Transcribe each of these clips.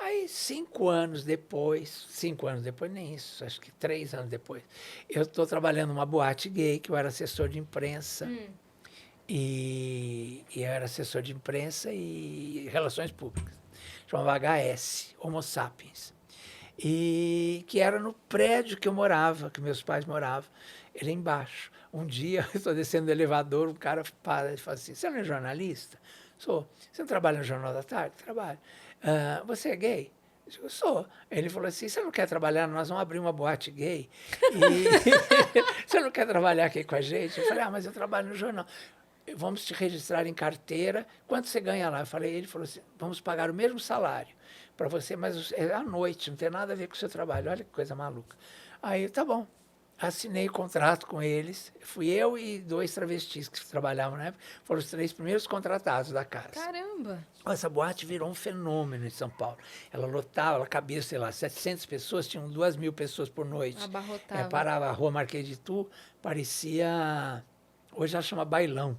Aí, 5 anos depois nem isso, acho que 3 anos depois, eu estou trabalhando numa boate gay, que eu era assessor de imprensa, e eu era assessor de imprensa e relações públicas. Chamava HS, Homo Sapiens. E que era no prédio que eu morava, que meus pais moravam, ele embaixo. Um dia, eu estou descendo do elevador, um cara para e fala assim, você não é jornalista? Sou. Você não trabalha no Jornal da Tarde? Trabalho. Você é gay? Eu digo, sou. Ele falou assim, você não quer trabalhar? Nós vamos abrir uma boate gay. E você não quer trabalhar aqui com a gente? Eu falei, mas eu trabalho no jornal. Vamos te registrar em carteira. Quanto você ganha lá? Eu falei, ele falou assim, vamos pagar o mesmo salário para você, mas é à noite, não tem nada a ver com o seu trabalho. Olha que coisa maluca. Aí, tá bom. Assinei o contrato com eles. Fui eu e 2 travestis que trabalhavam na época. Foram os 3 primeiros contratados da casa. Caramba! Essa boate virou um fenômeno em São Paulo. Ela lotava, ela cabia, sei lá, 700 pessoas, tinham 2.000 pessoas por noite. Abarrotava. Parava a Rua Marquês de Itu, parecia... Hoje ela chama bailão.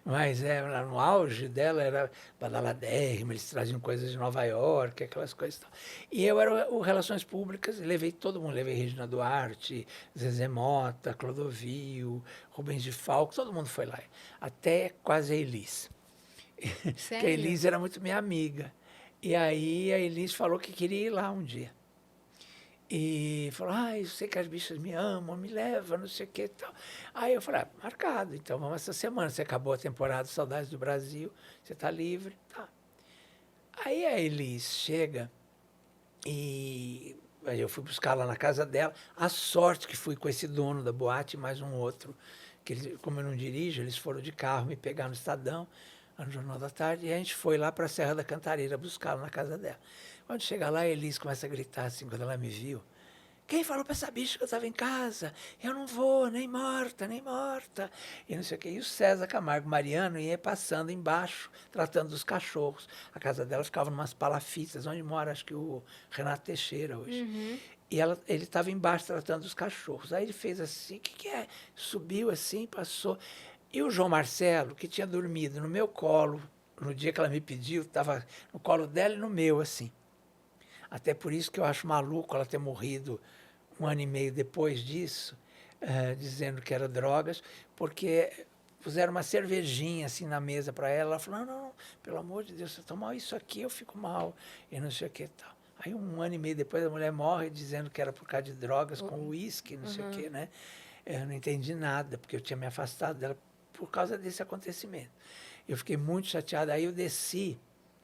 Mas no auge dela era badaladérrima, eles traziam coisas de Nova York, aquelas coisas e tal. E eu era o Relações Públicas, levei todo mundo, levei Regina Duarte, Zezé Mota, Clodovil, Rubens de Falco, todo mundo foi lá, até quase a Elis. Porque a Sério? Elis era muito minha amiga. E aí a Elis falou que queria ir lá um dia. E falou, eu sei que as bichas me amam, me levam, não sei o que e tal. Aí eu falei, marcado, então vamos essa semana. Você acabou a temporada Saudades do Brasil, você está livre. Tá. Aí a Elis chega e aí eu fui buscar lá na casa dela. A sorte que fui com esse dono da boate, mais um outro, que ele, como eu não dirijo, eles foram de carro me pegar no Estadão, no Jornal da Tarde, e a gente foi lá para a Serra da Cantareira buscá-la na casa dela. Quando chega lá, a Elis começa a gritar assim, quando ela me viu. Quem falou para essa bicha que eu estava em casa? Eu não vou, nem morta, nem morta. E não sei o quê. E o César Camargo Mariano ia passando embaixo, tratando dos cachorros. A casa dela ficava em umas palafitas, onde mora, acho que o Renato Teixeira hoje. E ele estava embaixo tratando dos cachorros. Aí ele fez assim, o que é? Subiu assim, passou. E o João Marcelo, que tinha dormido no meu colo, no dia que ela me pediu, estava no colo dela e no meu, assim. Até por isso que eu acho maluco ela ter morrido 1 ano e meio depois disso, dizendo que era drogas, porque puseram uma cervejinha assim na mesa para ela. Ela falou, não, pelo amor de Deus, se eu tomar isso aqui eu fico mal, e não sei o que e tal. Aí 1 ano e meio depois a mulher morre dizendo que era por causa de drogas com uísque, não sei o que, né? Eu não entendi nada, porque eu tinha me afastado dela por causa desse acontecimento. Eu fiquei muito chateada, aí eu desci.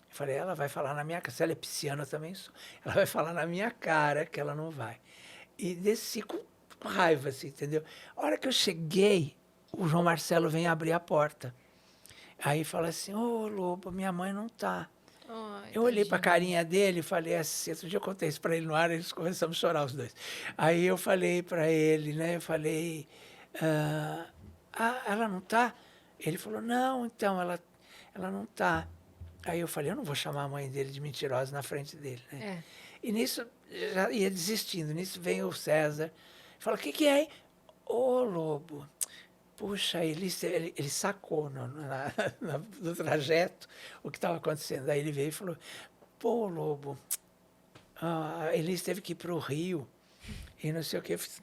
Eu falei, ela vai falar na minha cara, se ela é pisciana, eu também sou. Ela vai falar na minha cara que ela não vai. E desci com raiva, assim, entendeu? A hora que eu cheguei, o João Marcelo vem abrir a porta. Aí fala assim, Lobo, minha mãe não tá. Ai, Eu olhei para a tadinho. carinha dele e falei assim, outro dia eu contei isso para ele no ar, eles começamos a chorar os dois. Aí eu falei para ele, né, eu falei, ela não tá? Ele falou, não, então, ela não tá. Aí eu falei, eu não vou chamar a mãe dele de mentirosa na frente dele, né? E nisso, já ia desistindo, nisso vem o César, fala, o que é, hein? Ô, Lobo, puxa, ele sacou no trajeto o que estava acontecendo. Aí ele veio e falou, pô, Lobo, a Elis teve que ir para o Rio e não sei o que. Eu fiz,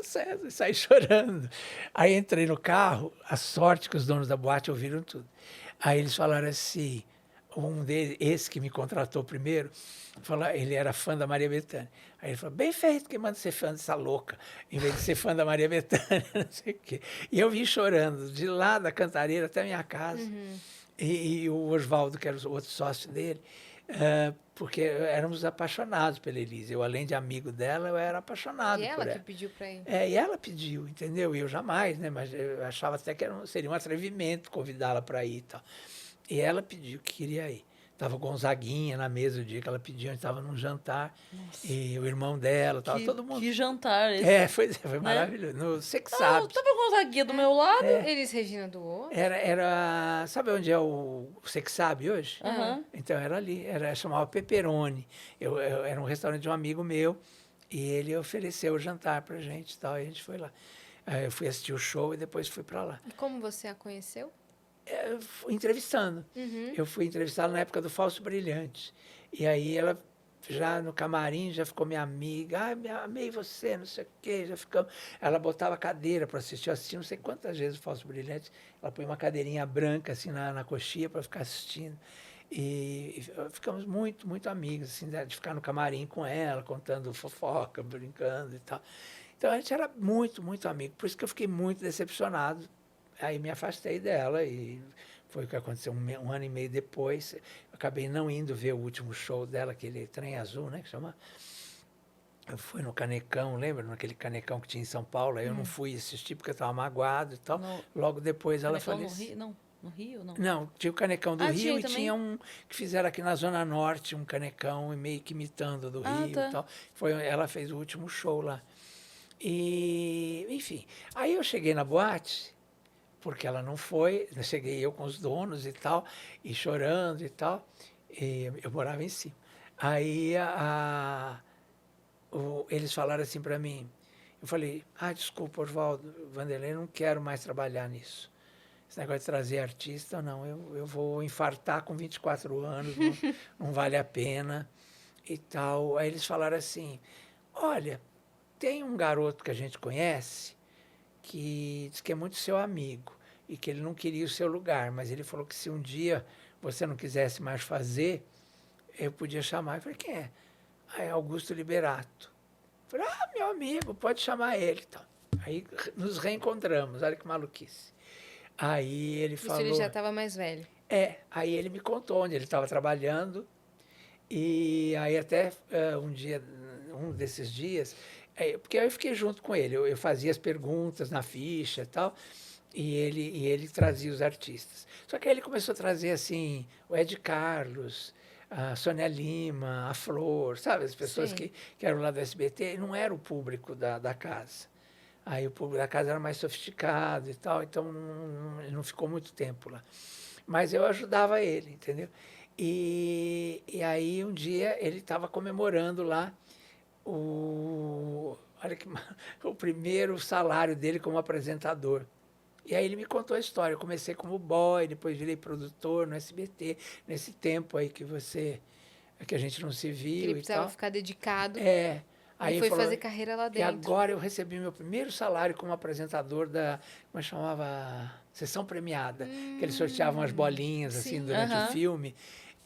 César, saí chorando. Aí entrei no carro, a sorte que os donos da boate ouviram tudo. Aí eles falaram assim, um deles, esse que me contratou primeiro, falou, ele era fã da Maria Bethânia. Aí ele falou, bem feito, quem manda ser fã dessa louca, em vez de ser fã da Maria Bethânia, não sei o quê. E eu vim chorando, de lá da Cantareira até a minha casa. E o Oswaldo, que era o outro sócio dele, porque éramos apaixonados pela Elise. Eu, além de amigo dela, eu era apaixonado E por ela que ela. pediu pra ir? E ela pediu, entendeu? E eu jamais, né? Mas eu achava até que seria um atrevimento convidá-la para ir e tal. E ela pediu que queria ir. Estava Gonzaguinha na mesa o dia que ela pediu, a gente estava num jantar. Nossa. E o irmão dela, tava todo mundo. Que jantar esse. Foi né? maravilhoso. No Você que Ah, sabe. tava com o Gonzaguinha do meu lado. Eles Regina do outro? Sabe onde é o Você que sabe hoje? Aham. Então era ali, chamava Pepperoni. Era um restaurante de um amigo meu e ele ofereceu o jantar pra gente e tal, e a gente foi lá. Eu fui assistir o show e depois fui para lá. E como você a conheceu? entrevistando. Uhum. Eu fui entrevistá-la na época do Falso Brilhante. E aí ela, já no camarim, já ficou minha amiga. Amei você, não sei o quê. Já ficamos. Ela botava cadeira para assistir. Eu assisti não sei quantas vezes o Falso Brilhante. Ela põe uma cadeirinha branca assim na coxinha para ficar assistindo. E ficamos muito, muito amigos, assim, de ficar no camarim com ela, contando fofoca, brincando e tal. Então a gente era muito, muito amigo. Por isso que eu fiquei muito decepcionado. Aí me afastei dela e foi o que aconteceu um ano e meio depois. Eu acabei não indo ver o último show dela, aquele Trem Azul, né, que chama. Eu fui no Canecão, lembra? Naquele Canecão que tinha em São Paulo. Aí eu não fui assistir porque eu estava magoado e tal. Logo depois ela Canecão no faleceu. Rio? Não, no Rio, não. Não, tinha o Canecão do Rio tinha e também? tinha um que fizeram aqui na Zona Norte, um Canecão meio que imitando do Rio tá. e tal. Ela fez o último show lá. E, enfim, aí eu cheguei na boate, porque ela não foi, cheguei eu com os donos e tal, e chorando e tal, e eu morava em cima. Aí eles falaram assim para mim, eu falei, desculpa, Oswaldo, Vanderlei, não quero mais trabalhar nisso. Esse negócio de trazer artista, não, eu vou infartar com 24 anos, não vale a pena e tal. Aí eles falaram assim, olha, tem um garoto que a gente conhece que diz que é muito seu amigo e que ele não queria o seu lugar, mas ele falou que se um dia você não quisesse mais fazer, eu podia chamar. Eu falei, quem é? É Augusto Liberato. Eu falei, meu amigo, pode chamar ele. Então, aí nos reencontramos, olha que maluquice. Aí ele falou... Isso ele já estava mais velho. Aí ele me contou onde ele estava trabalhando e aí até um dia, um desses dias, porque eu fiquei junto com ele, eu fazia as perguntas na ficha e tal, e ele trazia os artistas. Só que aí ele começou a trazer, assim, o Ed Carlos, a Sônia Lima, a Flor, sabe? As pessoas que eram lá do SBT, e não era o público da casa. Aí o público da casa era mais sofisticado e tal, então ele não ficou muito tempo lá. Mas eu ajudava ele, entendeu? E aí um dia ele estava comemorando lá olha que, o primeiro salário dele como apresentador. E aí ele me contou a história. Eu comecei como boy, depois virei produtor no SBT, nesse tempo aí que a gente não se viu e tal. Ele precisava ficar dedicado. Aí e foi falou, fazer carreira lá dentro. E agora eu recebi meu primeiro salário como apresentador como chamava? Sessão Premiada. Que eles sorteavam as bolinhas assim durante o filme.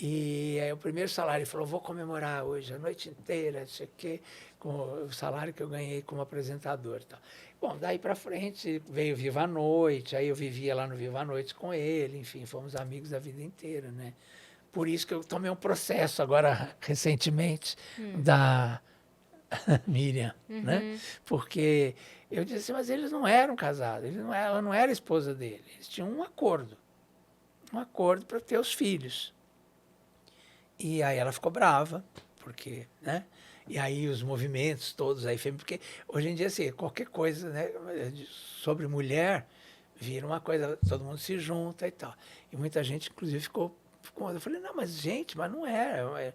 E aí o primeiro salário, ele falou, vou comemorar hoje a noite inteira, não sei o quê, com o salário que eu ganhei como apresentador. Então. Bom, daí para frente veio Viva a Noite, aí eu vivia lá no Viva a Noite com ele, enfim, fomos amigos a vida inteira, né? Por isso que eu tomei um processo agora, recentemente, da Miriam, né? Porque eu disse assim, mas eles não eram casados, ela não era esposa dele, eles tinham um acordo para ter os filhos. E aí ela ficou brava, porque, né? E aí os movimentos todos aí, porque hoje em dia, assim, qualquer coisa, né, sobre mulher, vira uma coisa, todo mundo se junta e tal. E muita gente, inclusive, ficou eu falei, não, mas gente, mas não era.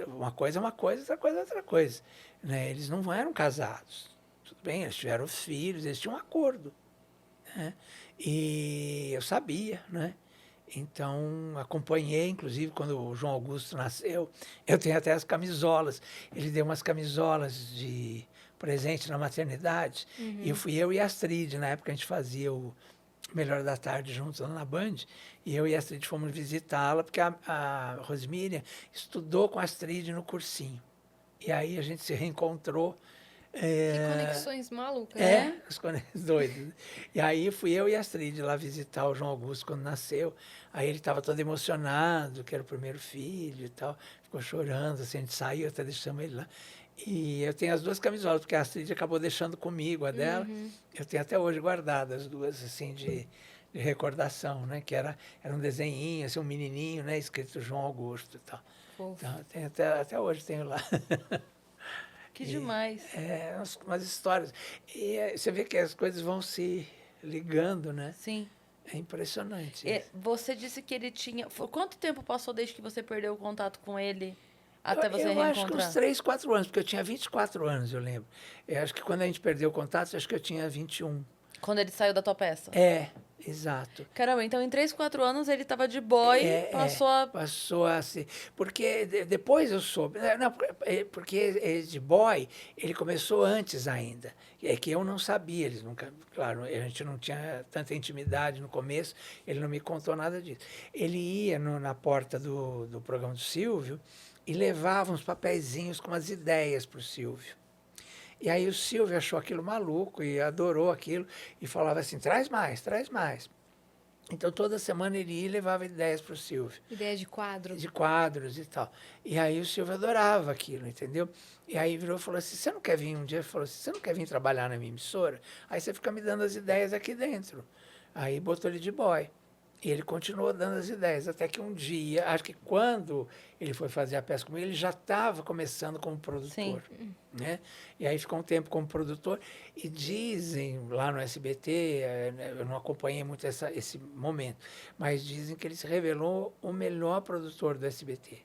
Uma coisa é uma coisa, outra coisa é outra coisa. Né? Eles não eram casados. Tudo bem, eles tiveram filhos, eles tinham um acordo. Né? E eu sabia, né? Então, acompanhei, inclusive, quando o João Augusto nasceu, eu tenho até as camisolas. Ele deu umas camisolas de presente na maternidade, e eu e a Astrid, na época a gente fazia o Melhor da Tarde juntos lá na Band, e eu e a Astrid fomos visitá-la, porque a Rosmília estudou com a Astrid no cursinho. E aí a gente se reencontrou. Que conexões malucas, né? As conexões doidas. E aí fui eu e a Astrid lá visitar o João Augusto quando nasceu. Aí ele estava todo emocionado, que era o primeiro filho e tal. Ficou chorando, assim, a gente saiu, até deixamos ele lá. E eu tenho as duas camisolas, porque a Astrid acabou deixando comigo a dela. Eu tenho até hoje guardadas as duas, assim, de recordação, né? Que era um desenhinho, assim, um menininho, né? Escrito João Augusto e tal. Então, tenho até hoje tenho lá. Que demais. Umas histórias. E você vê que as coisas vão se ligando, né? Sim. É impressionante. Você disse que ele tinha... Quanto tempo passou desde que você perdeu o contato com ele até você eu reencontrar? acho que uns 3, 4 anos, porque eu tinha 24 anos, eu lembro. Eu acho que quando a gente perdeu o contato, acho que eu tinha 21. Quando ele saiu da tua peça? Exato. Caramba, então em 3, 4 anos ele tava de boy, Passou a ser... Porque depois eu soube... Não, porque de boy, ele começou antes ainda. É que eu não sabia, eles nunca... Claro, a gente não tinha tanta intimidade no começo, ele não me contou nada disso. Ele ia na porta do programa do Silvio e levava uns papeizinhos com umas ideias para o Silvio. E aí o Silvio achou aquilo maluco e adorou aquilo e falava assim, traz mais, traz mais. Então, toda semana ele ia e levava ideias para o Silvio. Ideia de quadro? De quadros e tal. E aí o Silvio adorava aquilo, entendeu? E aí virou e falou assim, você não quer vir um dia? Ele falou assim, você não quer vir trabalhar na minha emissora? Aí você fica me dando as ideias aqui dentro. Aí botou ele de boy. E ele continuou dando as ideias, até que um dia, acho que quando ele foi fazer a peça comigo, ele já estava começando como produtor. Sim. Né? E aí ficou um tempo como produtor. E dizem, lá no SBT, eu não acompanhei muito esse momento, mas dizem que ele se revelou o melhor produtor do SBT.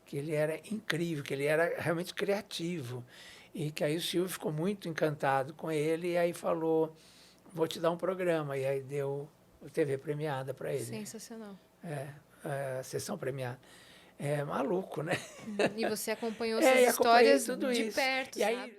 Que ele era incrível, que ele era realmente criativo. E que aí o Silvio ficou muito encantado com ele e aí falou, vou te dar um programa. E aí deu... TV premiada para ele. Sensacional. A sessão premiada. É maluco, né? E você acompanhou essas histórias tudo de isso. perto, e sabe? aí,